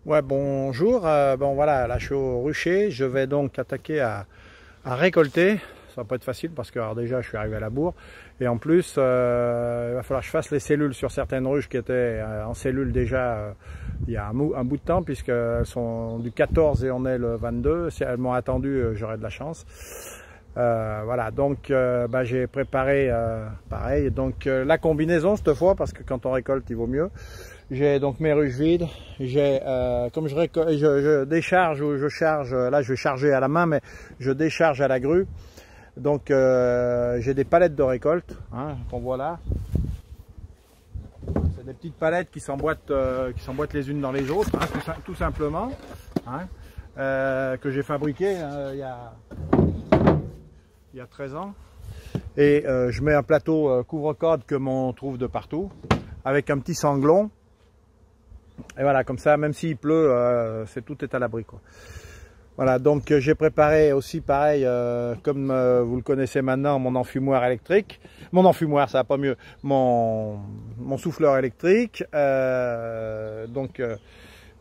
Ouais, bonjour, bon voilà, là je suis au rucher, je vais donc attaquer à récolter. Ça va pas être facile parce que alors déjà je suis arrivé à la bourre et en plus il va falloir que je fasse les cellules sur certaines ruches qui étaient en cellules déjà il y a un bout de temps, puisqu'elles sont du 14 et on est le 22. Si elles m'ont attendu, j'aurai de la chance. Voilà, donc j'ai préparé pareil, donc la combinaison cette fois, parce que quand on récolte il vaut mieux. J'ai donc mes ruches vides, j'ai comme je décharge ou je charge, là je vais charger à la main mais je décharge à la grue. Donc j'ai des palettes de récolte, hein, qu'on voit là. C'est des petites palettes qui s'emboîtent les unes dans les autres, hein, tout simplement, hein, que j'ai fabriqué il y a 13 ans. Et je mets un plateau couvre-corde que l'on trouve de partout, avec un petit sanglon. Et voilà, comme ça, même s'il pleut, tout est à l'abri, quoi. Voilà, donc j'ai préparé aussi pareil, comme vous le connaissez maintenant, mon enfumoir électrique. Mon enfumoir, ça va pas mieux. Mon souffleur électrique. Donc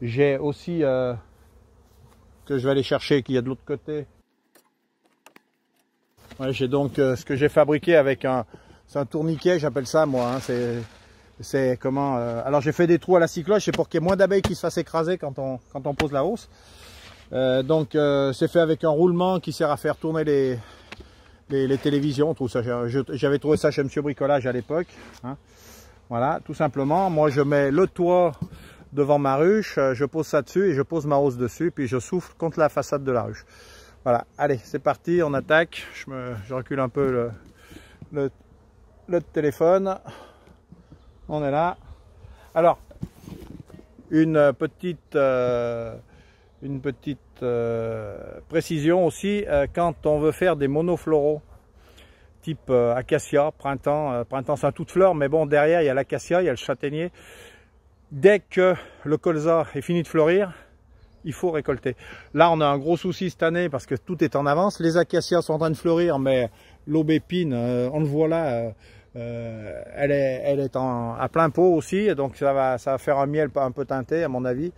j'ai aussi que je vais aller chercher, qu'il y a de l'autre côté. Ouais, j'ai donc ce que j'ai fabriqué avec c'est un tourniquet, j'appelle ça moi. Hein, c'est comment alors j'ai fait des trous à la cycloche, c'est pour qu'il y ait moins d'abeilles qui se fassent écraser quand on pose la hausse. Donc c'est fait avec un roulement qui sert à faire tourner les télévisions. J'avais trouvé ça chez Monsieur Bricolage à l'époque. Hein. Voilà, tout simplement. Moi je mets le toit devant ma ruche, je pose ça dessus et je pose ma hausse dessus, puis je souffle contre la façade de la ruche. Voilà, allez, c'est parti, on attaque. Je recule un peu le téléphone. On est là. Alors, une petite précision aussi, quand on veut faire des monofloraux, type acacia, printemps c'est un toute fleur, mais bon, derrière il y a l'acacia, il y a le châtaignier. Dès que le colza est fini de fleurir, il faut récolter. Là, on a un gros souci cette année parce que tout est en avance. Les acacias sont en train de fleurir, mais l'aubépine, on le voit là, elle est à plein pot aussi, donc ça va faire un miel un peu teinté à mon avis,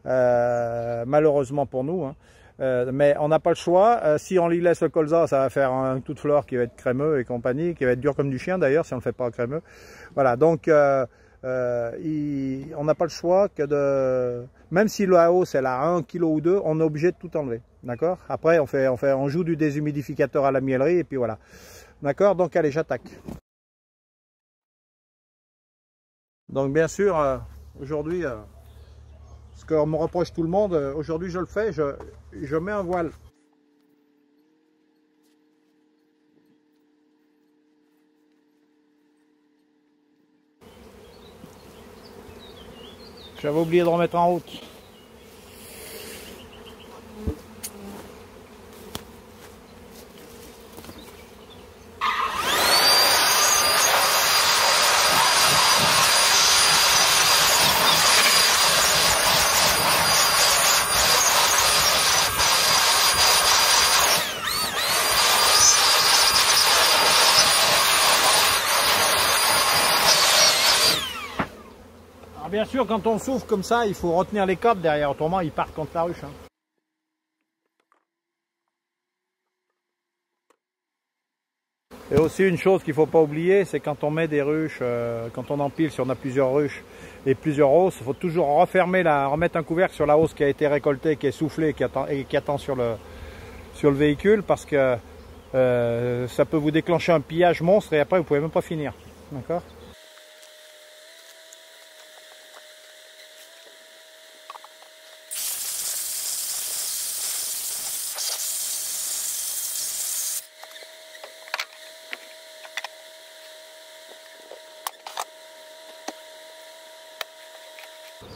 malheureusement pour nous. Hein. Mais on n'a pas le choix. Si on y laisse le colza, ça va faire un tout de fleur qui va être crémeux et compagnie, qui va être dur comme du chien d'ailleurs si on ne le fait pas crémeux. Voilà, donc on n'a pas le choix que même si la hausse elle a 1 kg ou 2, on est obligé de tout enlever, d'accord. Après on joue du déshumidificateur à la miellerie et puis voilà, d'accord. Donc allez, j'attaque. Donc bien sûr aujourd'hui ce que me reproche tout le monde, aujourd'hui je le fais, je mets un voile. J'avais oublié de remettre en route. Bien sûr, quand on souffle comme ça, il faut retenir les câbles derrière, autrement ils partent contre la ruche. Hein. Et aussi une chose qu'il ne faut pas oublier, c'est quand on met des ruches, quand on empile, si on a plusieurs ruches et plusieurs hausses, il faut toujours remettre un couvercle sur la hausse qui a été récoltée, qui est soufflée et qui attend sur le véhicule, parce que ça peut vous déclencher un pillage monstre et après vous ne pouvez même pas finir. D'accord ?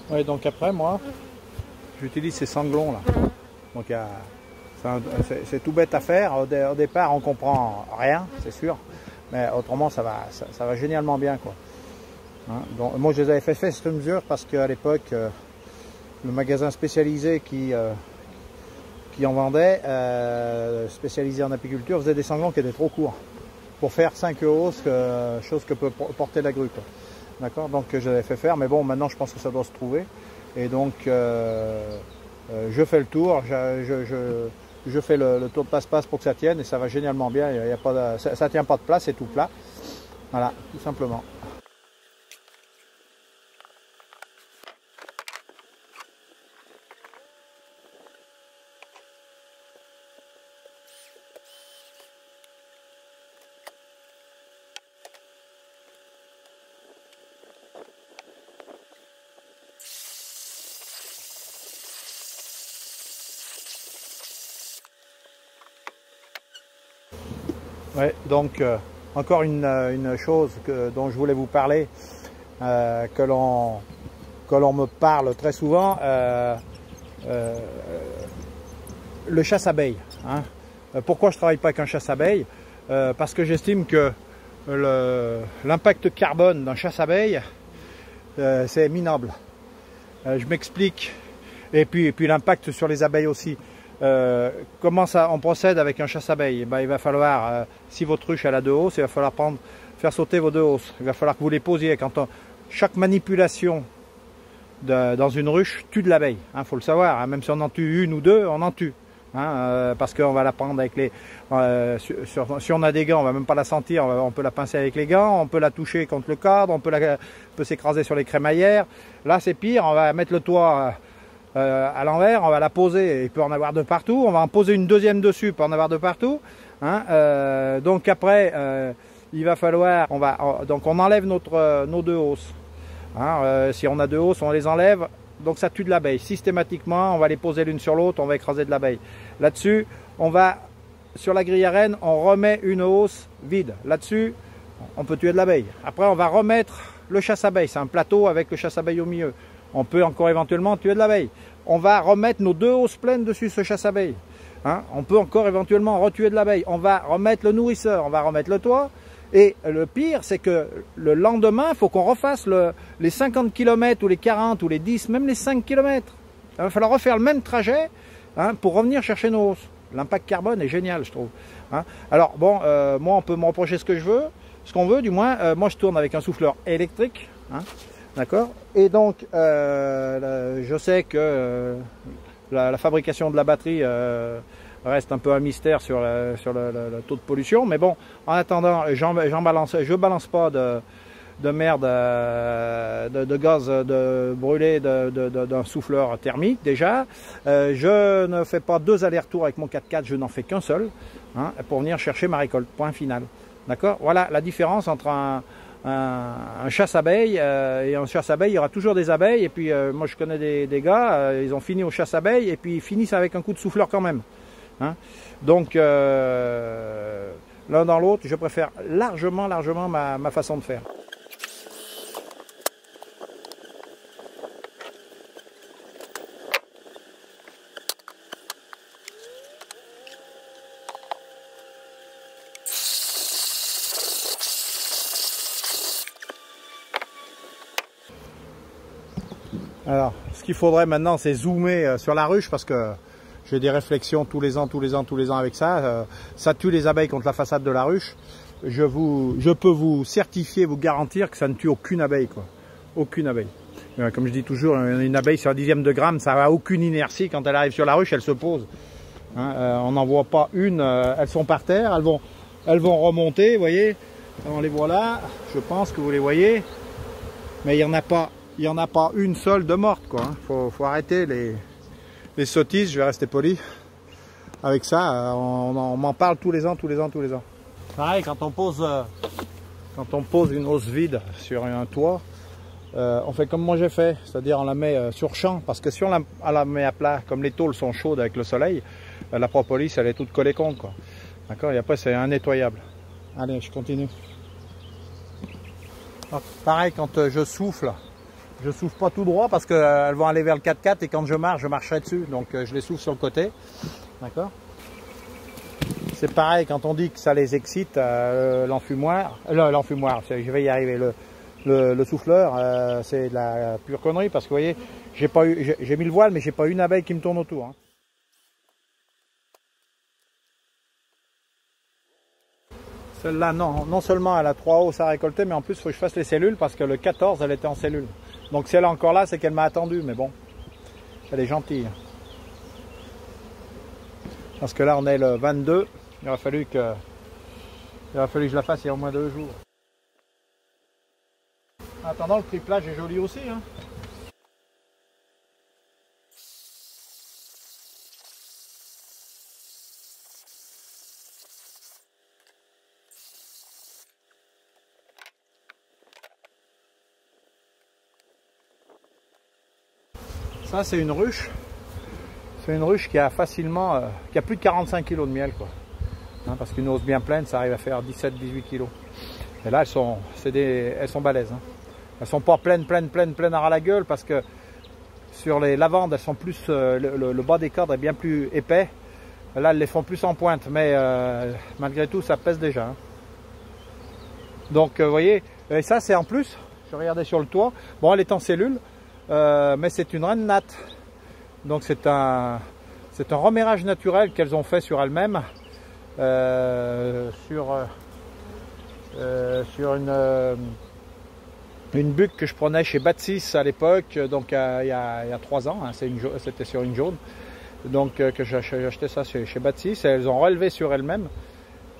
Oui, donc après moi j'utilise ces sanglons là. Donc c'est tout bête à faire. Au départ on comprend rien, c'est sûr. mais autrement ça va génialement bien, quoi. Hein, donc, moi je les avais fait cette mesure parce qu'à l'époque le magasin spécialisé qui en vendait, spécialisé en apiculture, faisait des sanglants qui étaient trop courts pour faire 5 hausses, chose que peut porter la grue. D'accord, donc je l'avais fait faire, mais bon, maintenant je pense que ça doit se trouver. Et donc je fais le tour, je fais le tour de passe-passe pour que ça tienne et ça va génialement bien. Il y a pas de, ça tient pas de place, c'est tout plat. Voilà, tout simplement. Ouais, donc encore une chose dont je voulais vous parler, que l'on me parle très souvent, le chasse-abeilles. Hein. Pourquoi je ne travaille pas avec un chasse-abeilles? Parce que j'estime que l'impact carbone d'un chasse-abeilles, c'est minable. Je m'explique. Et puis l'impact sur les abeilles aussi. Comment on procède avec un chasse-abeilles? Il va falloir, si votre ruche elle a 2 hausses, il va falloir faire sauter vos 2 hausses. Il va falloir que vous les posiez. Chaque manipulation dans une ruche tue de l'abeille. Hein, faut le savoir. Hein, même si on en tue 1 ou 2, on en tue. Hein, parce qu'on va la prendre avec les... si on a des gants, on va même pas la sentir. On peut la pincer avec les gants. On peut la toucher contre le cadre. On peut s'écraser sur les crémaillères. Là, c'est pire. On va mettre le toit... à l'envers, on va la poser, il peut en avoir de partout, on va en poser une deuxième dessus, il peut en avoir de partout. Hein, donc après, il va falloir, donc on enlève nos 2 hausses. Hein, si on a 2 hausses, on les enlève, donc ça tue de l'abeille. Systématiquement, on va les poser l'une sur l'autre, on va écraser de l'abeille. Là-dessus, sur la grille à reine, on remet une hausse vide. Là-dessus, on peut tuer de l'abeille. Après, on va remettre le chasse-abeille, c'est un plateau avec le chasse-abeille au milieu. On peut encore éventuellement tuer de l'abeille. On va remettre nos 2 hausses pleines dessus ce chasse-abeille. Hein, on peut encore éventuellement retuer de l'abeille. On va remettre le nourrisseur, on va remettre le toit. Et le pire, c'est que le lendemain, il faut qu'on refasse les 50 km ou les 40 ou les 10, même les 5 km. Il va falloir refaire le même trajet, hein, pour revenir chercher nos hausses. L'impact carbone est génial, je trouve. Hein. Alors bon, moi on peut me reprocher ce qu'on veut du moins. Moi je tourne avec un souffleur électrique. Hein. D'accord. Et donc, je sais que la fabrication de la batterie reste un peu un mystère sur le taux de pollution. Mais bon, en attendant, je balance pas de merde, de gaz brûlé d'un souffleur thermique déjà. Je ne fais pas 2 allers-retours avec mon 4x4, je n'en fais qu'un seul, hein, pour venir chercher ma récolte. Point final. D'accord. Voilà la différence entre un chasse-abeilles et un chasse-abeilles, il y aura toujours des abeilles. Et puis moi je connais des gars, ils ont fini au chasse-abeilles et puis ils finissent avec un coup de souffleur quand même. Hein. Donc l'un dans l'autre, je préfère largement ma façon de faire. Alors, ce qu'il faudrait maintenant, c'est zoomer sur la ruche parce que j'ai des réflexions tous les ans avec ça. Ça tue les abeilles contre la façade de la ruche. Je peux vous certifier, vous garantir que ça ne tue aucune abeille, quoi. Aucune abeille. Comme je dis toujours, une abeille sur un 1/10 de gramme, ça n'a aucune inertie. Quand elle arrive sur la ruche, elle se pose. Hein, on n'en voit pas une. Elles sont par terre, elles vont remonter, vous voyez. On les voit là. Je pense que vous les voyez. Mais il n'y en a pas. Il n'y en a pas une seule de morte, quoi. Faut arrêter les sottises, je vais rester poli avec ça. On m'en parle tous les ans. Pareil, quand on pose une hausse vide sur un toit, on fait comme moi j'ai fait, c'est-à-dire on la met sur champ, parce que si on la met à plat, comme les tôles sont chaudes avec le soleil, la propolis elle est toute collée contre, quoi. D'accord. Et après c'est innettoyable. Allez, je continue. Alors, pareil, quand je souffle pas tout droit parce qu'elles vont aller vers le 4x4 et quand je marcherai dessus. Donc je les souffle sur le côté. D'accord. c'est pareil quand on dit que ça les excite, l'enfumoir, je vais y arriver, le souffleur, c'est de la pure connerie parce que vous voyez, j'ai mis le voile mais j'ai pas une abeille qui me tourne autour. Hein. Celle-là, non seulement elle a 3 os à récolter, mais en plus il faut que je fasse les cellules parce que le 14 elle était en cellule. Donc si elle est encore là, c'est qu'elle m'a attendu, mais bon, elle est gentille. Parce que là on est le 22, il aurait fallu que je la fasse il y a au moins 2 jours. En attendant, le triplage est joli aussi. Hein. Ça c'est une ruche. C'est une ruche qui a facilement, qui a plus de 45 kg de miel quoi. Hein, parce qu'une hausse bien pleine, ça arrive à faire 17-18 kg. Et là elles sont balèzes. Hein. Elles sont pas pleines à ras la gueule parce que sur les lavandes elles sont plus, le bas des cadres est bien plus épais. Là elles les font plus en pointe, mais malgré tout ça pèse déjà. Hein. Donc vous voyez, et ça c'est en plus, je regardais sur le toit, bon elle est en cellule, mais c'est une reine natte. Donc c'est un remérage naturel qu'elles ont fait sur elles-mêmes, sur une buque que je prenais chez Batsis à l'époque, donc il y a 3 ans, hein, c'était sur une jaune, donc que j'ai acheté ça chez Batsis, et elles ont relevé sur elles-mêmes,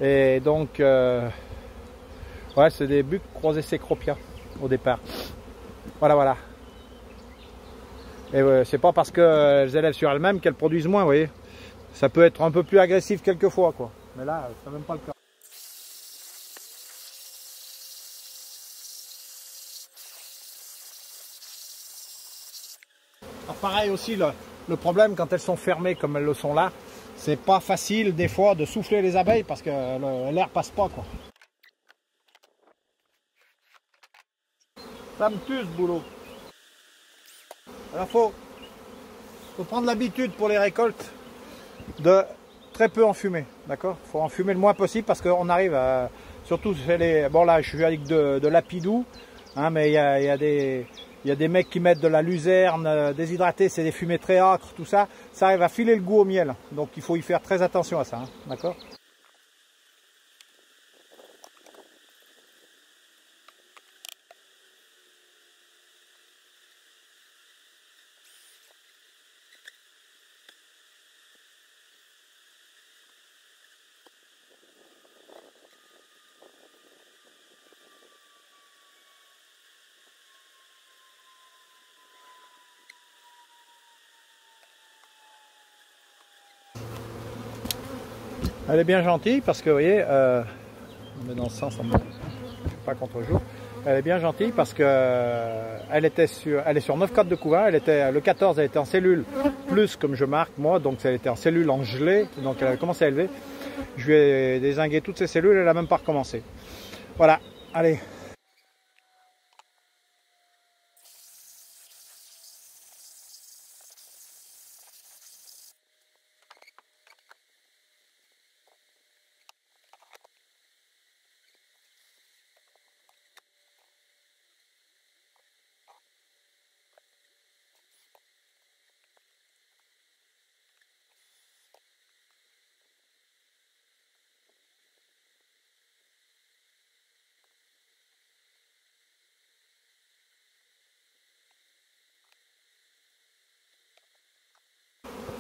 et donc ouais, c'est des buques croisées Cecropia au départ. Voilà. Et c'est pas parce qu'elles élèvent sur elles-mêmes qu'elles produisent moins, vous voyez. Ça peut être un peu plus agressif quelquefois, quoi. Mais là, c'est même pas le cas. Alors pareil aussi, le problème quand elles sont fermées comme elles le sont là, c'est pas facile des fois de souffler les abeilles parce que l'air passe pas, quoi. Ça me tue ce boulot. Alors faut prendre l'habitude pour les récoltes de très peu enfumer, d'accord. Faut enfumer le moins possible parce qu'on arrive à, surtout bon là je suis avec de l'apidou, hein, mais il y a des mecs qui mettent de la luzerne déshydratée, c'est des fumées très âcres, tout ça, ça arrive à filer le goût au miel, donc il faut y faire très attention à ça, hein, d'accord. Elle est bien gentille parce que vous voyez, mais dans ce sens, ça ne me pas contre-jour. Elle est bien gentille parce que elle est sur 9 cotes de couvain. Le 14, elle était en cellule plus comme je marque moi, donc elle était en cellule en gelée, donc elle a commencé à élever. Je lui ai dézingué toutes ces cellules, elle n'a même pas recommencé. Voilà, allez.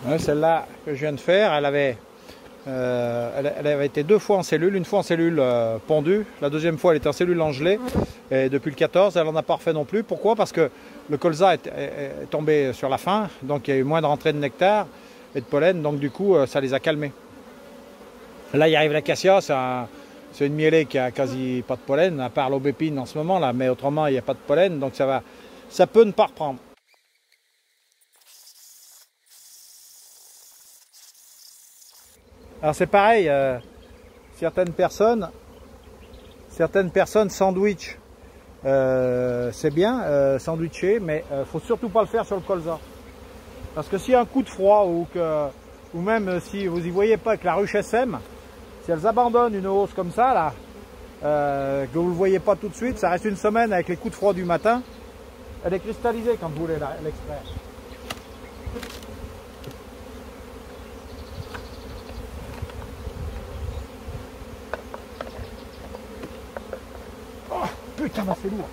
Ouais, celle-là que je viens de faire, elle avait été 2 fois en cellule, une fois en cellule pondue, la deuxième fois elle était en cellule en gelée, et depuis le 14 elle n'en a pas refait non plus. Pourquoi? Parce que le colza est tombé sur la fin, donc il y a eu moins de rentrée de nectar et de pollen, donc du coup ça les a calmés. Là il arrive l'acacia, c'est une mielée qui a quasi pas de pollen, à part l'aubépine en ce moment là, mais autrement il n'y a pas de pollen, donc ça peut ne pas reprendre. Alors c'est pareil, certaines personnes sandwich, c'est bien sandwicher, mais faut surtout pas le faire sur le colza. Parce que s'il y a un coup de froid ou même si vous y voyez pas que la ruche sème, si elles abandonnent une hausse comme ça, là, que vous ne le voyez pas tout de suite, ça reste une semaine avec les coups de froid du matin, elle est cristallisée quand vous voulez l'extraire. Oh, putain, bah c'est lourd.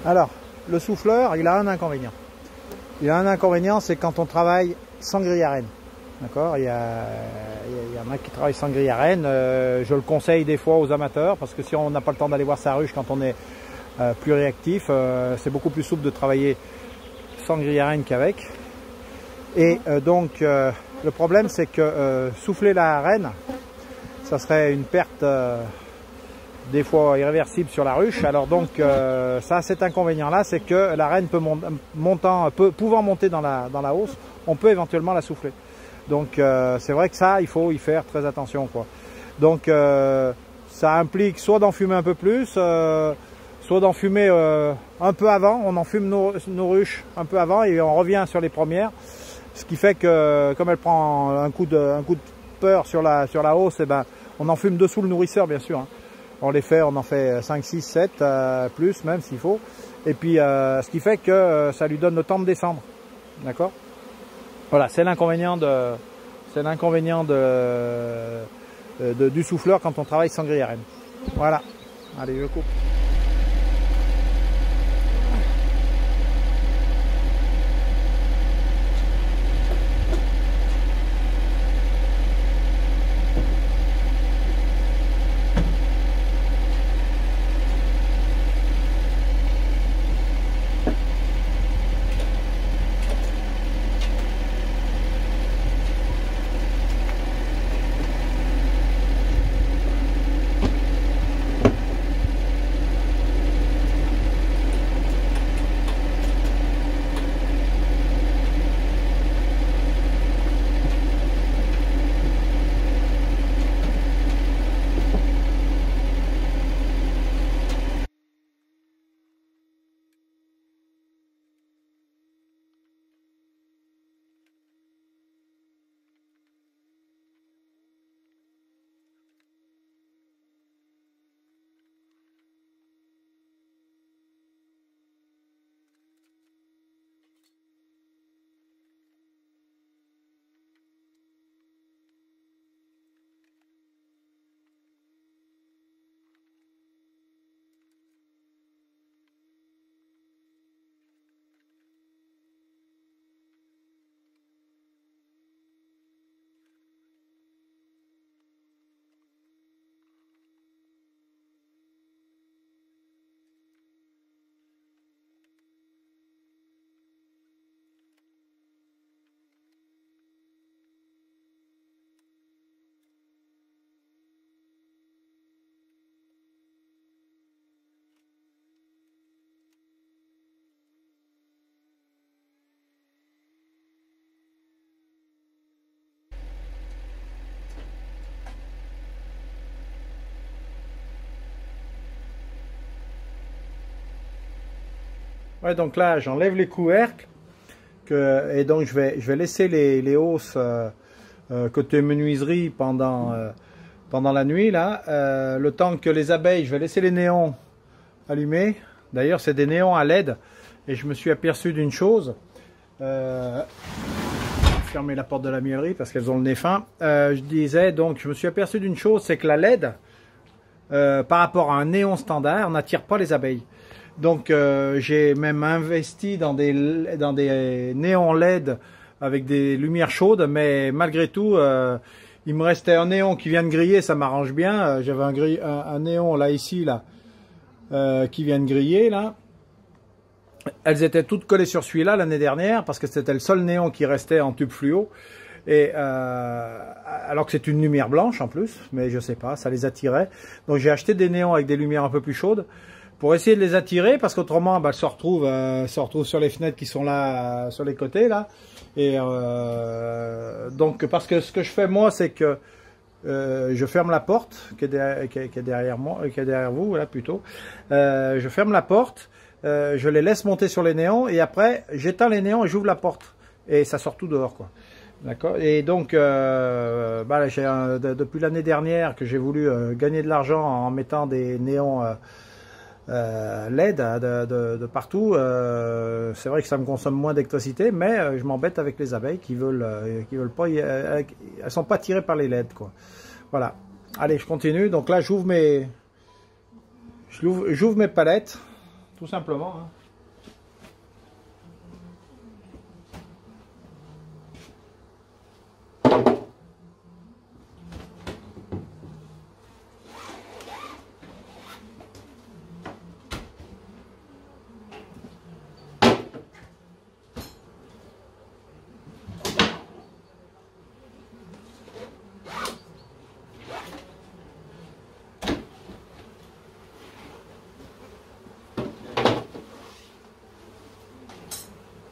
Alors, le souffleur, il a un inconvénient. Il a un inconvénient, c'est quand on travaille sans grille à renne. D'accord, il y en a qui travaillent sans grille à renne. Je le conseille des fois aux amateurs, parce que si on n'a pas le temps d'aller voir sa ruche quand on est plus réactif, c'est beaucoup plus souple de travailler sans grille à renne qu'avec. Et donc, le problème, c'est que souffler la renne, ça serait une perte des fois irréversible sur la ruche. Alors donc ça a cet inconvénient là, c'est que la renne pouvant monter dans la hausse, on peut éventuellement la souffler. Donc c'est vrai que ça, il faut y faire très attention, quoi. Donc ça implique soit d'enfumer un peu plus, soit d'enfumer un peu avant. On enfume nos ruches un peu avant et on revient sur les premières, ce qui fait que comme elle prend un coup de peur sur la hausse, et ben on enfume dessous le nourrisseur, bien sûr, hein. On en fait 5, 6, 7, plus même s'il faut. Et puis, ce qui fait que ça lui donne le temps de descendre. D'accord? Voilà, c'est l'inconvénient du souffleur quand on travaille sans grille à renne. Voilà. Allez, je coupe. Ouais, donc là, j'enlève les couvercles et donc je vais laisser les hausses côté menuiserie pendant la nuit là. Le temps que les abeilles, je vais laisser les néons allumés. D'ailleurs, c'est des néons à LED et je me suis aperçu d'une chose. Fermer la porte de la miellerie parce qu'elles ont le nez fin. Je disais donc, je me suis aperçu d'une chose, c'est que la LED, par rapport à un néon standard, n'attire pas les abeilles. Donc j'ai même investi dans des néons LED avec des lumières chaudes, mais malgré tout, il me restait un néon qui vient de griller, ça m'arrange bien. J'avais un néon là, ici, là, qui vient de griller, là. Elles étaient toutes collées sur celui-là l'année dernière, parce que c'était le seul néon qui restait en tube fluo. Et alors que c'est une lumière blanche en plus, mais je sais pas, ça les attirait. Donc j'ai acheté des néons avec des lumières un peu plus chaudes. pour essayer de les attirer, parce qu'autrement, bah, elles se retrouvent sur les fenêtres qui sont là, sur les côtés, là. Et donc, parce que ce que je fais, moi, c'est que je ferme la porte, qui est derrière moi, qui est derrière vous, là, plutôt. Je ferme la porte, je les laisse monter sur les néons, et après, j'éteins les néons et j'ouvre la porte. Et ça sort tout dehors, quoi. D'accord. Et donc, bah, depuis l'année dernière que j'ai voulu gagner de l'argent en mettant des néons LED de partout. C'est vrai que ça me consomme moins d'électricité, mais je m'embête avec les abeilles qui veulent pas. Elles sont pas tirées par les LED, quoi. Voilà. Allez, je continue. Donc là, j'ouvre mes palettes, tout simplement. Hein.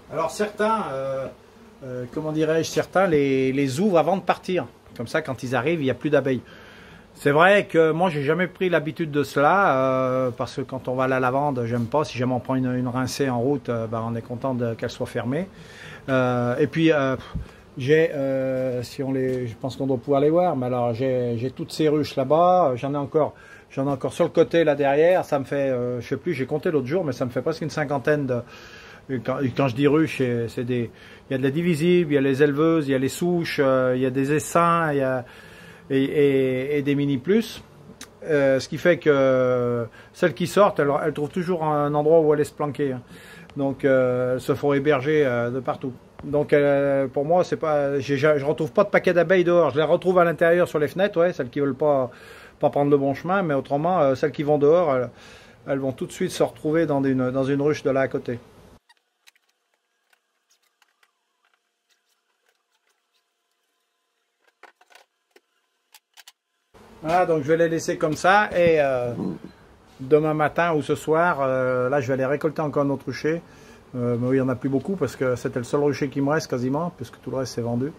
Alors certains, comment dirais-je, certains les ouvrent avant de partir. Comme ça, quand ils arrivent, il n'y a plus d'abeilles. C'est vrai que moi, j'ai jamais pris l'habitude de cela, parce que quand on va à la lavande, j'aime pas. Si jamais on prend une rincée en route, ben, on est content qu'elle soit fermée. Et puis, je pense qu'on doit pouvoir les voir, mais alors j'ai toutes ces ruches là-bas. J'en ai encore sur le côté là derrière. Ça me fait, je sais plus, j'ai compté l'autre jour, mais ça me fait presque une cinquantaine de. Quand je dis ruche, il y a de la divisible, il y a les éleveuses, il y a les souches, il y a des essaims, et des mini plus. Ce qui fait que celles qui sortent, elles trouvent toujours un endroit où aller se planquer. Hein. Donc elles se font héberger de partout. Donc pour moi, c'est pas, je retrouve pas de paquets d'abeilles dehors. Je les retrouve à l'intérieur sur les fenêtres, ouais, celles qui veulent pas prendre le bon chemin, mais autrement, celles qui vont dehors, elles vont tout de suite se retrouver dans une ruche de là à côté. Voilà, donc je vais les laisser comme ça, et demain matin ou ce soir, là je vais aller récolter encore un autre rucher. Mais oui, il n'y en a plus beaucoup parce que c'était le seul rucher qui me reste quasiment, puisque tout le reste c'est vendu.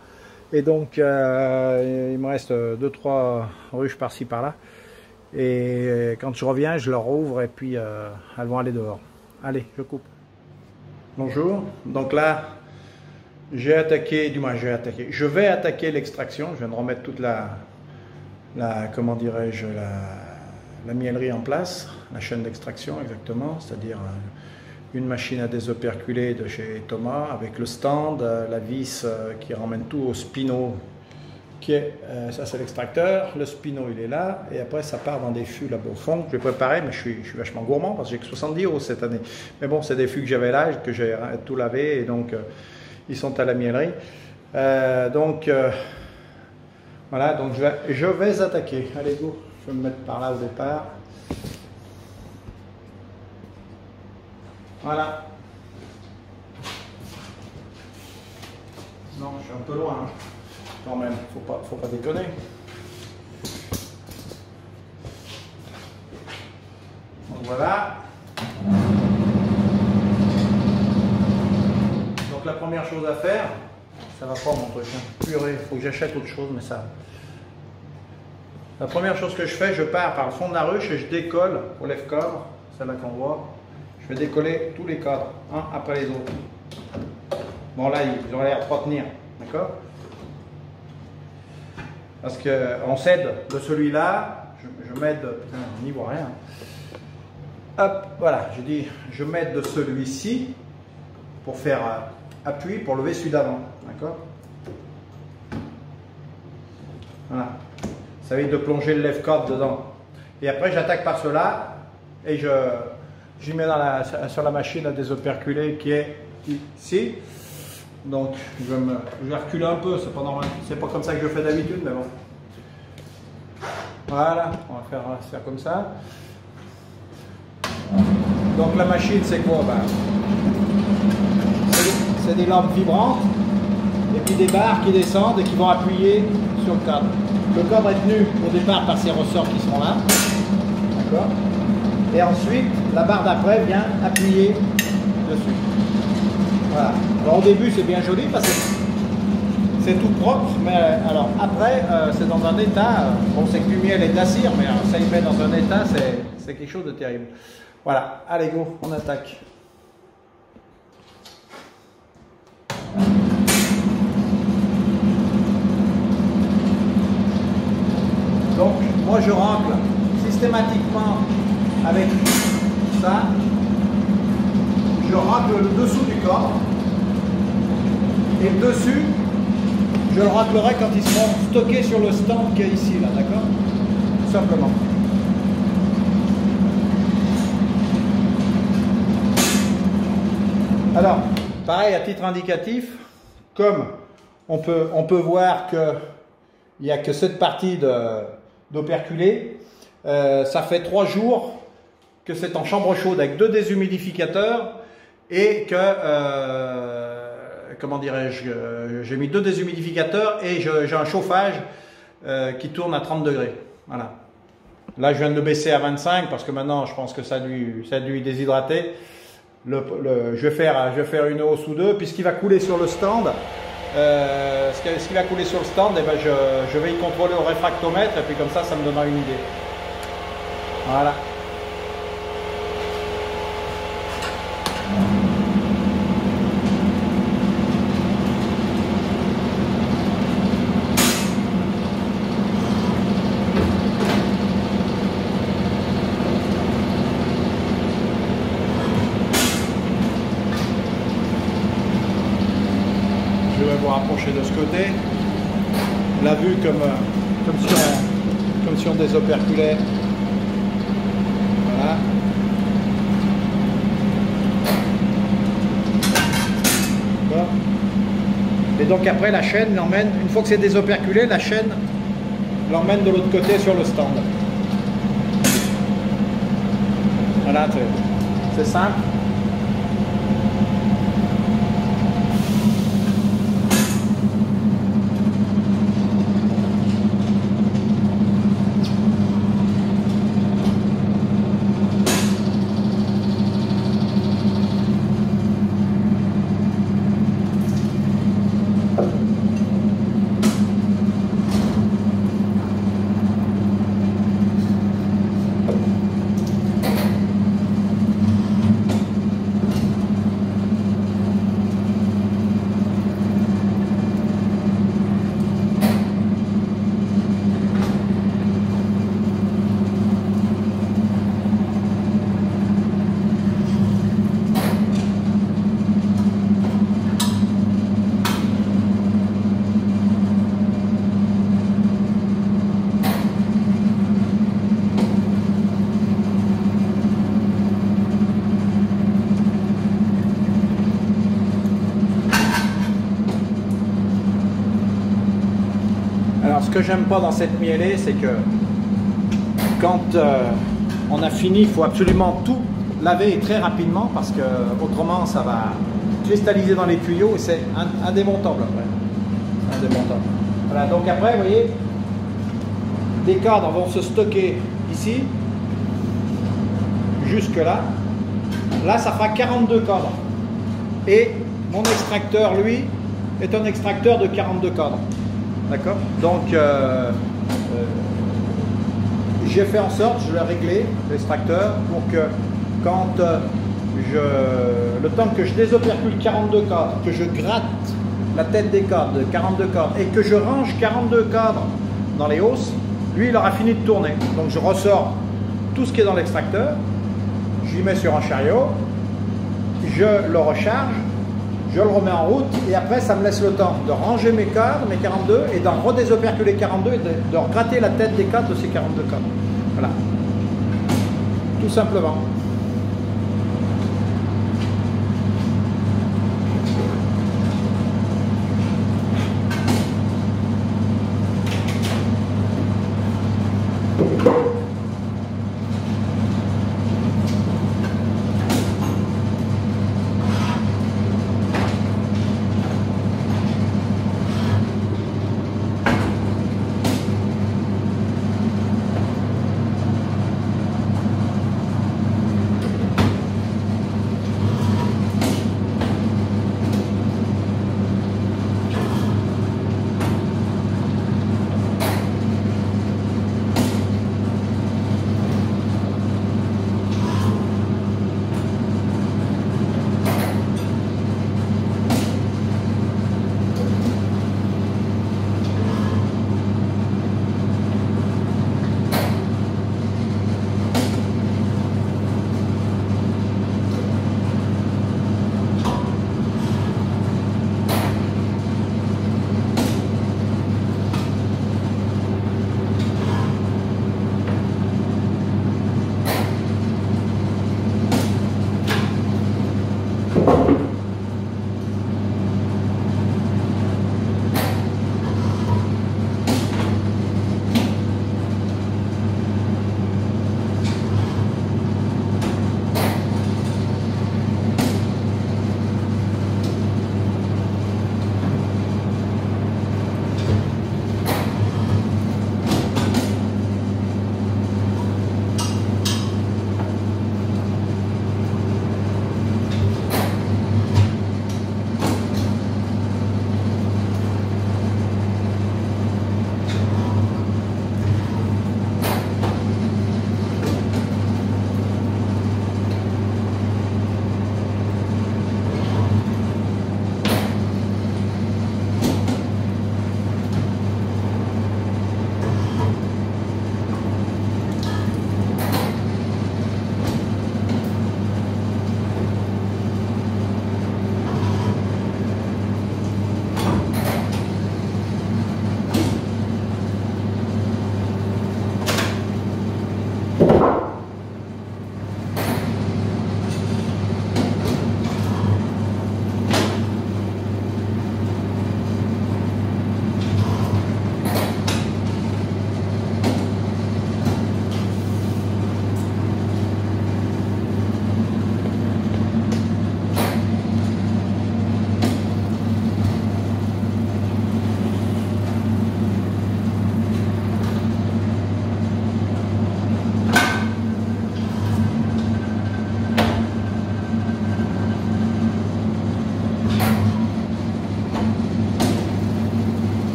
Et donc il me reste 2-3 ruches par-ci par-là. Et quand je reviens, je leur ouvre et puis elles vont aller dehors. Allez, je coupe. Bonjour, donc là je vais attaquer l'extraction. Je viens de remettre toute comment dirais-je, la miellerie en place, la chaîne d'extraction exactement, c'est-à-dire une machine à désoperculer de chez Thomas avec le stand, la vis qui ramène tout au spinot, ça c'est l'extracteur, le spinot il est là, et après ça part dans des fûts là-bas au fond que j'ai préparé, mais je suis vachement gourmand parce que j'ai que 70 € cette année. Mais bon, c'est des fûts que j'avais là, que j'ai tout lavé, et donc ils sont à la miellerie. Voilà, donc je vais attaquer. Allez, go. Je vais me mettre par là au départ. Voilà. Non, je suis un peu loin. Hein. Quand même, faut pas déconner. Donc voilà. Donc la première chose à faire, ça va pas mon truc, hein. Purée, il faut que j'achète autre chose, mais ça. La première chose que je fais, je pars par le fond de la ruche et je décolle au lève-cadre, celle-là qu'on voit. Je vais décoller tous les cadres, un après les autres. Bon là, ils ont l'air de pas tenir, d'accord? Parce qu'on cède de celui-là, je m'aide, putain, on n'y voit rien. Hop, voilà, je dis, je m'aide de celui-ci pour faire appui pour lever celui d'avant, d'accord? Voilà, ça évite de plonger le lève-cadre dedans. Et après j'attaque par cela et j'y mets sur la machine à désoperculer qui est ici. Donc je vais reculer un peu, c'est pas normal, c'est pas comme ça que je fais d'habitude, mais bon. Voilà, on va faire ça comme ça. Donc la machine c'est quoi? C'est des lampes vibrantes et puis des barres qui descendent et qui vont appuyer sur le cadre. Le cadre est tenu au départ par ces ressorts qui sont là. D'accord? Et ensuite, la barre d'après vient appuyer dessus. Voilà. Alors au début, c'est bien joli parce que c'est tout propre, mais alors après, c'est dans un état, bon, c'est que du miel et de la cire, mais ça y met dans un état, c'est quelque chose de terrible. Voilà, allez go, on attaque. Donc, moi je racle systématiquement avec ça, je racle le dessous du corps, et le dessus, je le raclerai quand ils seront stockés sur le stand qui est ici, là, d'accord? Tout simplement. Alors, pareil, à titre indicatif, comme on peut voir qu'il n'y a que cette partie d'operculé, ça fait 3 jours que c'est en chambre chaude avec 2 déshumidificateurs et que, comment dirais-je, j'ai mis 2 déshumidificateurs et j'ai un chauffage qui tourne à 30 degrés. Voilà. Là, je viens de le baisser à 25 parce que maintenant, je pense que ça a dû déshydrater. Je vais faire une hausse ou deux, puisqu'il va couler sur le stand. Ce qui va couler sur le stand, eh ben je vais y contrôler au réfractomètre, et puis comme ça me donnera une idée. Voilà. Je vais vous rapprocher de ce côté. La vue comme si on désoperculait. Voilà. Et donc après la chaîne l'emmène, une fois que c'est désoperculé, la chaîne l'emmène de l'autre côté sur le stand. Voilà, c'est simple. Alors ce que j'aime pas dans cette mielée, c'est que quand on a fini, il faut absolument tout laver et très rapidement parce que autrement ça va cristalliser dans les tuyaux et c'est indémontable après. Indémontable. Voilà, donc après, vous voyez, les cadres vont se stocker ici, jusque là. Là, ça fera 42 cadres. Et mon extracteur, lui, est un extracteur de 42 cadres. D'accord? Donc, j'ai fait en sorte, je l'ai réglé, l'extracteur, pour que quand le temps que je désopercule 42 cadres, que je gratte la tête des cadres de 42 cadres et que je range 42 cadres dans les hausses, lui, il aura fini de tourner. Donc, je ressors tout ce qui est dans l'extracteur, je l'y mets sur un chariot, je le recharge, je le remets en route et après ça me laisse le temps de ranger mes cadres, mes 42 et d'en redésoperculer 42 et de regratter la tête des cadres de ces 42 cadres. Voilà. Tout simplement.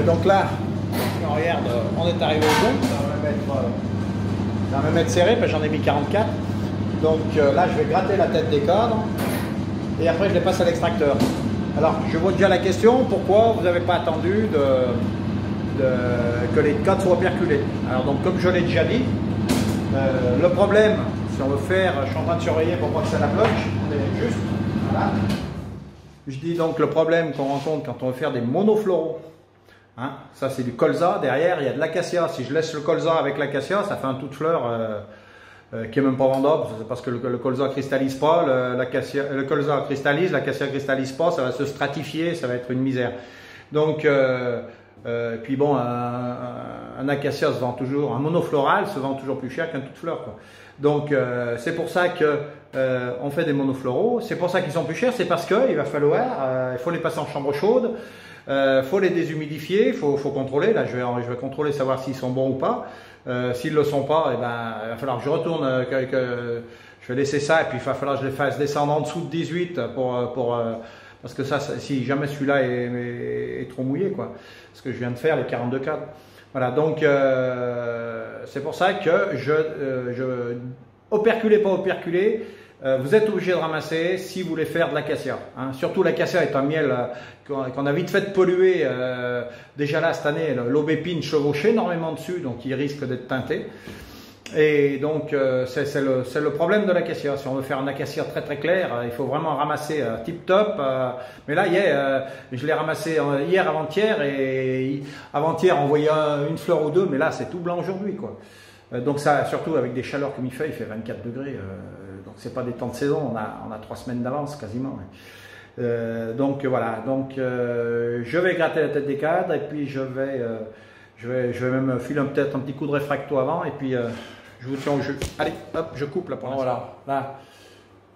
Donc là, si on regarde, on est arrivé au bout. Ça va me mettre serré parce que j'en ai mis 44. Donc là, je vais gratter la tête des cadres et après je les passe à l'extracteur. Alors, je vois déjà la question, pourquoi vous n'avez pas attendu que les cadres soient operculés? Alors, donc, comme je l'ai déjà dit, le problème, si on veut faire, je suis en train de surveiller pour pas que ça la bloque, on est juste, voilà. Je dis donc le problème qu'on rencontre quand on veut faire des monofloraux. Hein, ça c'est du colza, derrière il y a de l'acacia. Si je laisse le colza avec l'acacia, ça fait un tout de fleur qui est même pas vendable, c'est parce que le colza cristallise pas, le colza cristallise, l'acacia cristallise pas, ça va se stratifier, ça va être une misère. Donc, puis bon, un acacia se vend toujours, un monofloral se vend toujours plus cher qu'un tout de fleur, quoi. Donc c'est pour ça que on fait des monofloraux, c'est pour ça qu'ils sont plus chers, c'est parce qu'il va falloir, il faut les passer en chambre chaude. Faut les déshumidifier, faut contrôler. Là, je vais contrôler, savoir s'ils sont bons ou pas. S'ils ne le sont pas, eh ben, il va falloir que je retourne, je vais laisser ça et puis il va falloir que je les fasse descendre en dessous de 18 parce que ça, si jamais celui-là est trop mouillé, quoi. Ce que je viens de faire, les 42 cadres. Voilà, donc c'est pour ça que operculé, pas operculé. Vous êtes obligé de ramasser si vous voulez faire de l'acacia. Hein. Surtout l'acacia est un miel qu'on a vite fait polluer. Déjà là, cette année, l'aubépine chevauchait énormément dessus, donc il risque d'être teinté. Et donc, c'est le problème de l'acacia. Si on veut faire un acacia très très clair, il faut vraiment ramasser tip top. Mais là, je l'ai ramassé hier, avant-hier, et avant-hier, on voyait une fleur ou deux, mais là, c'est tout blanc aujourd'hui, quoi. Donc ça, surtout avec des chaleurs comme il fait 24 degrés. Donc c'est pas des temps de saison, on a 3 semaines d'avance quasiment. Donc voilà, donc je vais gratter la tête des cadres et puis je vais même filer peut-être un petit coup de réfracto avant et puis je vous tiens au jeu. Allez, hop, je coupe là pour l'instant. Voilà, là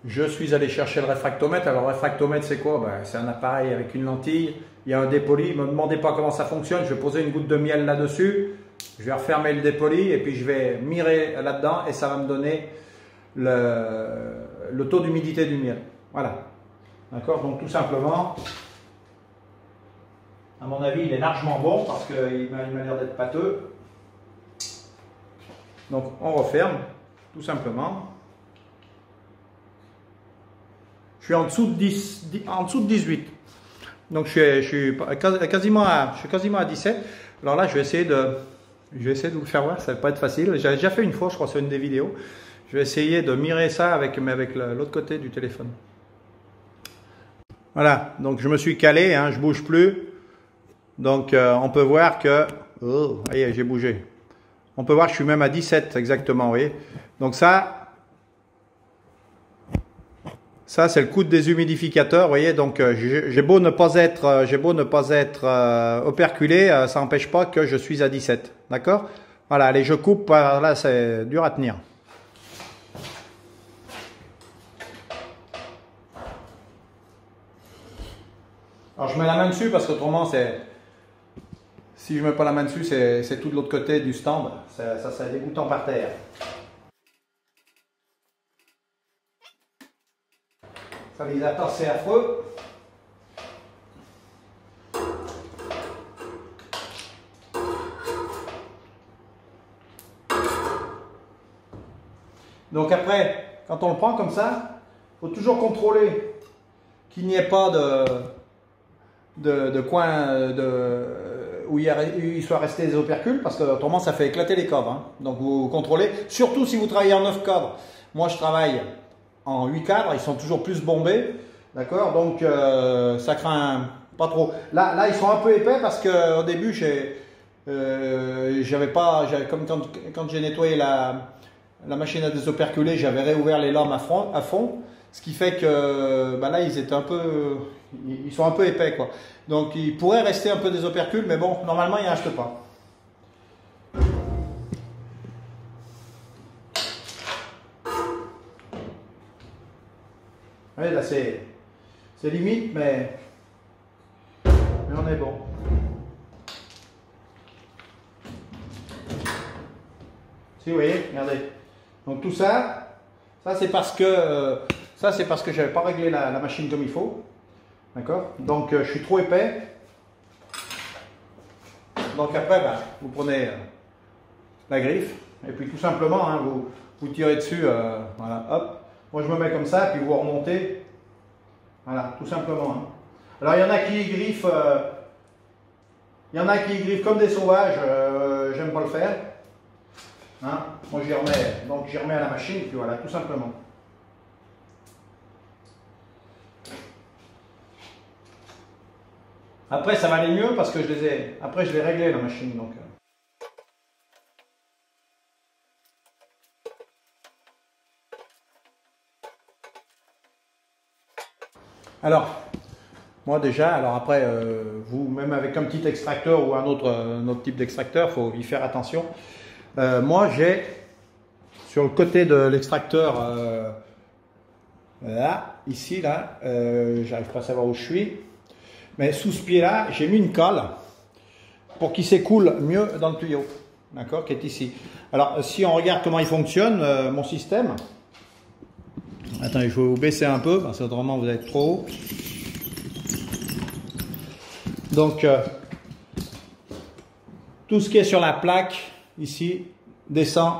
je suis allé chercher le réfractomètre. Alors le réfractomètre c'est quoi? Ben, c'est un appareil avec une lentille, il y a un dépoli. Ne me demandez pas comment ça fonctionne, je vais poser une goutte de miel là-dessus. Je vais refermer le dépoli et puis je vais mirer là-dedans et ça va me donner le taux d'humidité du miel. Voilà. D'accord? Donc tout simplement, à mon avis, il est largement bon parce qu'il m'a l'air d'être pâteux. Donc on referme, tout simplement. Je suis en dessous de 18. Donc je suis quasiment à 17. Alors là, je vais essayer de vous le faire voir, ça va pas être facile. J'ai déjà fait une fois, je crois, sur une des vidéos. Je vais essayer de mirer ça avec l'autre côté du téléphone. Voilà, donc je me suis calé, hein, je bouge plus. Donc on peut voir que... Oh, allez, j'ai bougé. On peut voir que je suis même à 17 exactement, vous voyez. Donc ça c'est le coup de déshumidificateur, vous voyez. Donc j'ai beau ne pas être operculé, ça n'empêche pas que je suis à 17. D'accord? Voilà, allez, je coupe, là c'est dur à tenir. Alors je mets la main dessus parce qu'autrement si je mets pas la main dessus, c'est tout de l'autre côté du stand. Ça c'est dégoûtant par terre. Stabilisateur, c'est affreux. Donc après, quand on le prend comme ça, il faut toujours contrôler qu'il n'y ait pas de coin où il soit resté des opercules, parce que autrement ça fait éclater les cadres. Hein. Donc vous contrôlez, surtout si vous travaillez en 9 cadres. Moi je travaille en 8 cadres, ils sont toujours plus bombés. D'accord? Donc ça craint pas trop. Là ils sont un peu épais parce qu'au début comme quand j'ai nettoyé la machine à désoperculer, j'avais réouvert les lames à fond. Ce qui fait que là ils sont un peu épais, quoi. Donc ils pourraient rester un peu des opercules, mais bon, normalement ils ne restent pas. Oui, là c'est limite, mais on est bon. Si vous voyez, regardez. Donc tout ça c'est parce que je n'avais pas réglé la machine comme il faut. D'accord? Donc je suis trop épais. Donc après, ben, vous prenez la griffe et puis tout simplement, hein, vous tirez dessus, voilà, hop. Moi je me mets comme ça, puis vous remontez, voilà, tout simplement. Hein. Alors il y en a qui griffent, comme des sauvages, j'aime pas le faire. Hein. Moi j'y remets, donc j'y remets à la machine, puis voilà, tout simplement. Après ça va aller mieux parce que après je l'ai réglé la machine, donc. Alors, moi déjà, alors après, vous, même avec un petit extracteur ou un autre type d'extracteur, il faut y faire attention. Moi, j'ai, sur le côté de l'extracteur, là, ici, là, j'arrive pas à savoir où je suis, mais sous ce pied-là, j'ai mis une colle pour qu'il s'écoule mieux dans le tuyau, d'accord, qui est ici. Alors, si on regarde comment il fonctionne, mon système, attendez, je vais vous baisser un peu, parce que autrement vous êtes trop haut. Donc, tout ce qui est sur la plaque, ici, descend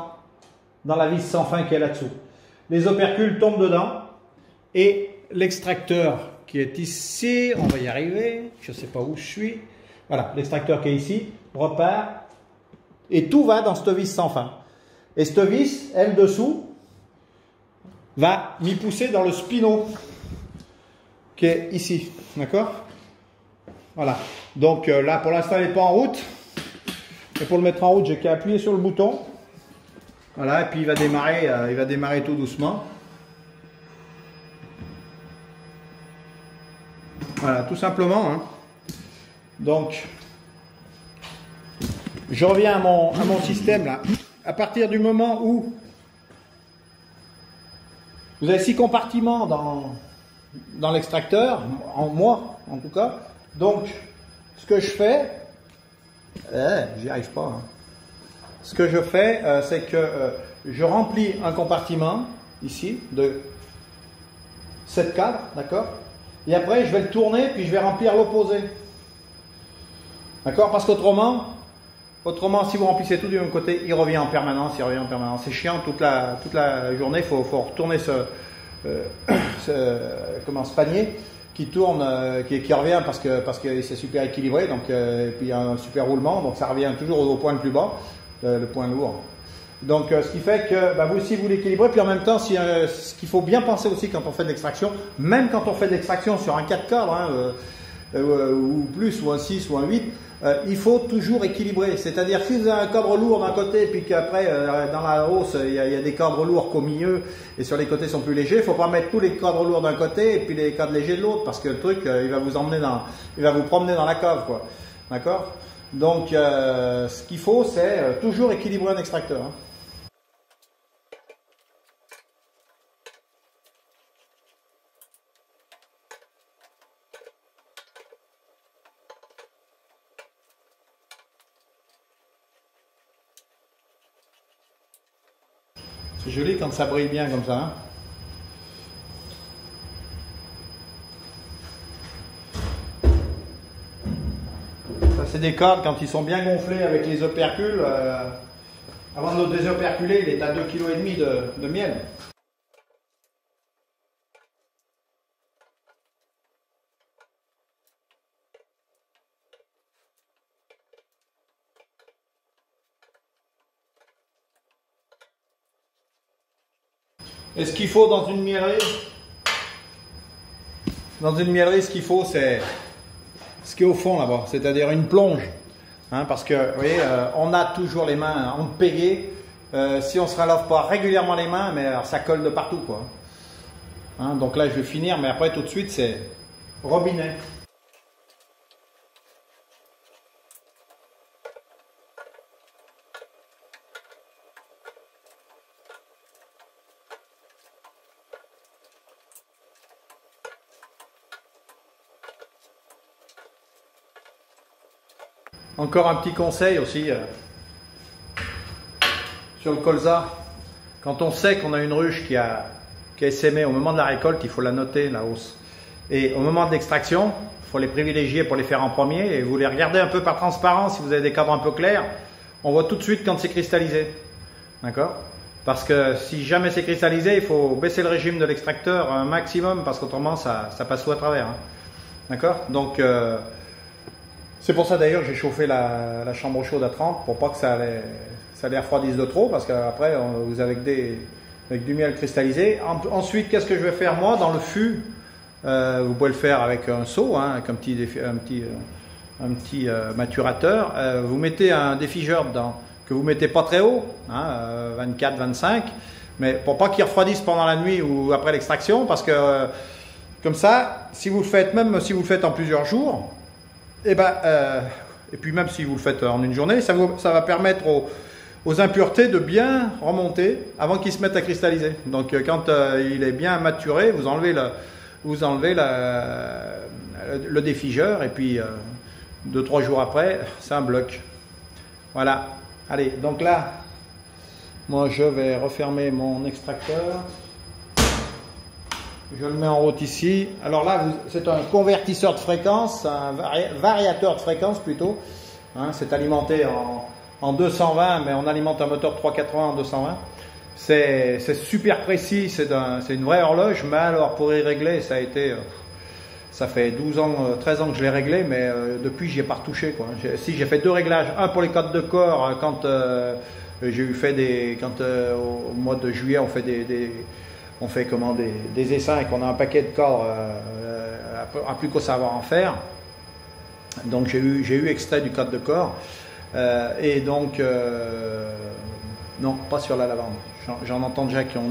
dans la vis sans fin qui est là-dessous. Les opercules tombent dedans, et l'extracteur qui est ici, on va y arriver, je ne sais pas où je suis, voilà, l'extracteur qui est ici, repart, et tout va dans cette vis sans fin. Et cette vis, elle dessous, va m'y pousser dans le spinot qui est ici, d'accord? Voilà, donc là pour l'instant il n'est pas en route, et pour le mettre en route j'ai qu'à appuyer sur le bouton, voilà, et puis il va démarrer tout doucement, voilà, tout simplement, hein. Donc je reviens à mon système là, à partir du moment où vous avez 6 compartiments dans l'extracteur, moi en tout cas. Donc, ce que je fais, j'y arrive pas. Hein. Ce que je fais, c'est que je remplis un compartiment ici de 7 cadres, d'accord. Et après, je vais le tourner puis je vais remplir l'opposé, d'accord. Parce qu'autrement, si vous remplissez tout du même côté, il revient en permanence, C'est chiant toute la journée. Il faut retourner ce panier qui tourne, qui revient parce que c'est super équilibré, donc et puis il y a un super roulement, donc ça revient toujours au point le plus bas, le point lourd. Donc ce qui fait que bah, vous aussi vous l'équilibrez, puis en même temps, ce qu'il faut bien penser aussi quand on fait de l'extraction, même quand on fait de l'extraction sur un 4 cadres, hein, ou plus, ou un 6 ou un 8, il faut toujours équilibrer. C'est-à-dire si vous avez un cadre lourd d'un côté, puis qu'après dans la hausse il y a des cadres lourds qu'au milieu et sur les côtés sont plus légers, il ne faut pas mettre tous les cadres lourds d'un côté et puis les cadres légers de l'autre, parce que le truc il va vous promener dans la cave, quoi. D'accord? Donc ce qu'il faut, c'est toujours équilibrer un extracteur, hein. C'est joli quand ça brille bien comme ça, hein. Ça c'est des cadres quand ils sont bien gonflés avec les opercules. Avant de le désoperculer, il est à 2,5 kg de miel. Et ce qu'il faut dans une miellerie, ce qu'il faut, c'est ce qui est au fond là-bas, c'est-à-dire une plonge. Hein, parce que, vous voyez, on a toujours les mains empayées. Si on ne se lave pas régulièrement les mains, mais alors, ça colle de partout, quoi. Hein, donc là, je vais finir, mais après, tout de suite, c'est robinet. Encore un petit conseil aussi sur le colza. Quand on sait qu'on a une ruche qui a essaimé au moment de la récolte, il faut la noter, la hausse. Et au moment de l'extraction, faut les privilégier pour les faire en premier et vous les regardez un peu par transparence si vous avez des cadres un peu clairs. On voit tout de suite quand c'est cristallisé. D'accord? Parce que si jamais c'est cristallisé, il faut baisser le régime de l'extracteur un maximum parce qu'autrement ça passe tout à travers. Hein. D'accord? Donc c'est pour ça d'ailleurs que j'ai chauffé la chambre chaude à 30 pour pas que ça les refroidisse de trop parce qu'après vous avez avec du miel cristallisé. Ensuite, qu'est-ce que je vais faire moi dans le fût? Vous pouvez le faire avec un seau, hein, avec un petit maturateur. Vous mettez un défigeur dedans que vous mettez pas très haut, hein, 24, 25, mais pour pas qu'il refroidisse pendant la nuit ou après l'extraction, parce que comme ça, si vous le faites, même si vous le faites en plusieurs jours, et puis même si vous le faites en une journée, ça va permettre aux impuretés de bien remonter avant qu'ils se mettent à cristalliser. Donc quand il est bien maturé, vous enlevez le défigeur et puis 2-3 jours après, c'est un bloc. Voilà. Allez, donc là, moi je vais refermer mon extracteur. Je le mets en route ici. Alors là, c'est un convertisseur de fréquence, un variateur de fréquence plutôt. Hein, c'est alimenté en 220, mais on alimente un moteur 380 en 220. C'est super précis, c'est une vraie horloge, mais alors pour y régler, ça fait 12 ans, 13 ans que je l'ai réglé, mais depuis j'y ai pas retouché quoi. Si j'ai fait 2 réglages, un pour les codes de corps quand au mois de juillet on fait des essaims et qu'on a un paquet de corps à plus qu'au savoir en faire. Donc j'ai eu extrait du code de corps et donc non, pas sur la lavande. J'en entends déjà qui vont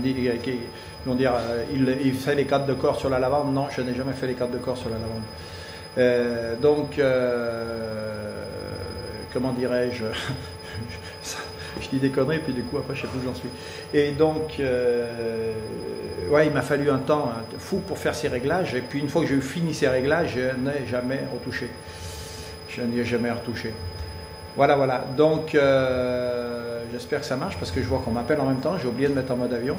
dire il fait les cadres de corps sur la lavande. Non, je n'ai jamais fait les cadres de corps sur la lavande. Comment dirais-je je dis des conneries, puis du coup après je sais plus où j'en suis. Et donc ouais, il m'a fallu un temps fou pour faire ces réglages. Et puis une fois que j'ai fini ces réglages, je n'ai jamais retouché. Je n'y ai jamais retouché. Voilà. Donc j'espère que ça marche parce que je vois qu'on m'appelle en même temps. J'ai oublié de mettre en mode avion.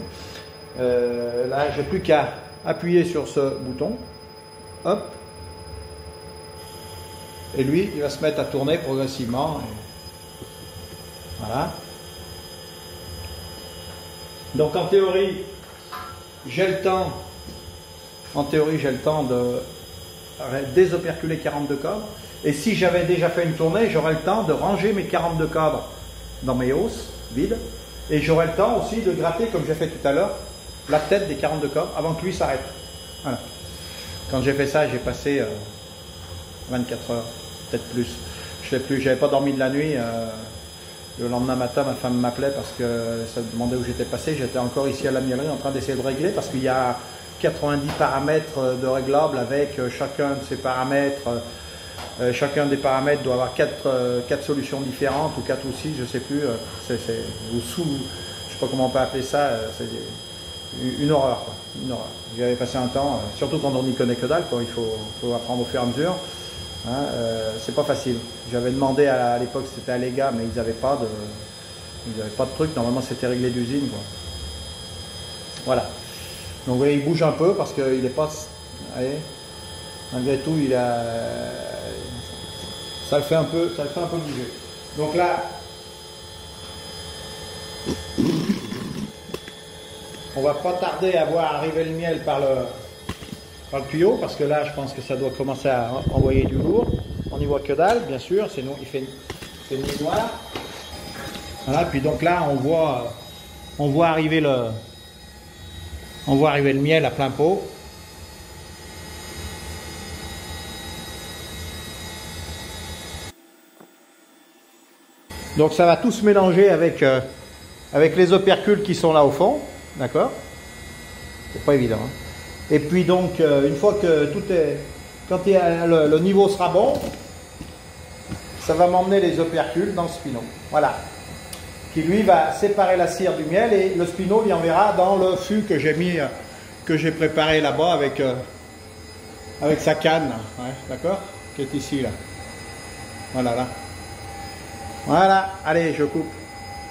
Là, j'ai plus qu'à appuyer sur ce bouton. Hop. Et lui, il va se mettre à tourner progressivement. Voilà. Donc en théorie, j'ai le temps. En théorie, j'ai le temps de désoperculer 42 cadres. Et si j'avais déjà fait une tournée, j'aurais le temps de ranger mes 42 cadres dans mes hausses vides. Et j'aurais le temps aussi de gratter, comme j'ai fait tout à l'heure, la tête des 42 cadres avant que lui s'arrête. Voilà. Quand j'ai fait ça, j'ai passé 24 heures, peut-être plus. Je sais plus, j'avais pas dormi de la nuit. Le lendemain matin, ma femme m'appelait parce que ça demandait où j'étais passé. J'étais encore ici à la miellerie en train d'essayer de régler parce qu'il y a 90 paramètres de réglables avec chacun de ces paramètres. Chacun des paramètres doit avoir 4 solutions différentes ou 4 ou 6, je ne sais plus. Je ne sais pas comment on peut appeler ça. C'est une horreur, quoi. Une horreur. J'y avais passé un temps, surtout quand on n'y connaît que dalle, quoi. Il faut apprendre au fur et à mesure. Hein, c'est pas facile. J'avais demandé à l'époque, c'était à Lega, mais ils n'avaient pas de truc. Normalement, c'était réglé d'usine, quoi. Voilà. Donc, vous voyez, il bouge un peu parce qu'il n'est pas. Allez, malgré tout, ça le fait un peu bouger. Donc là, on va pas tarder à voir arriver le miel par le tuyau, parce que là, je pense que ça doit commencer à envoyer du lourd. On n'y voit que dalle, bien sûr, sinon il fait nuit noire. Voilà, puis donc là, on voit arriver le miel à plein pot. Donc ça va tout se mélanger avec les opercules qui sont là au fond, d'accord? C'est pas évident. Hein. Et puis donc, une fois que tout est... Quand le niveau sera bon, ça va m'emmener les opercules dans le spinot. Voilà. Qui lui va séparer la cire du miel et le spinot lui enverra dans le fût que j'ai préparé là-bas avec sa canne, ouais, d'accord? Qui est ici, là. Voilà, là. Voilà, allez, je coupe.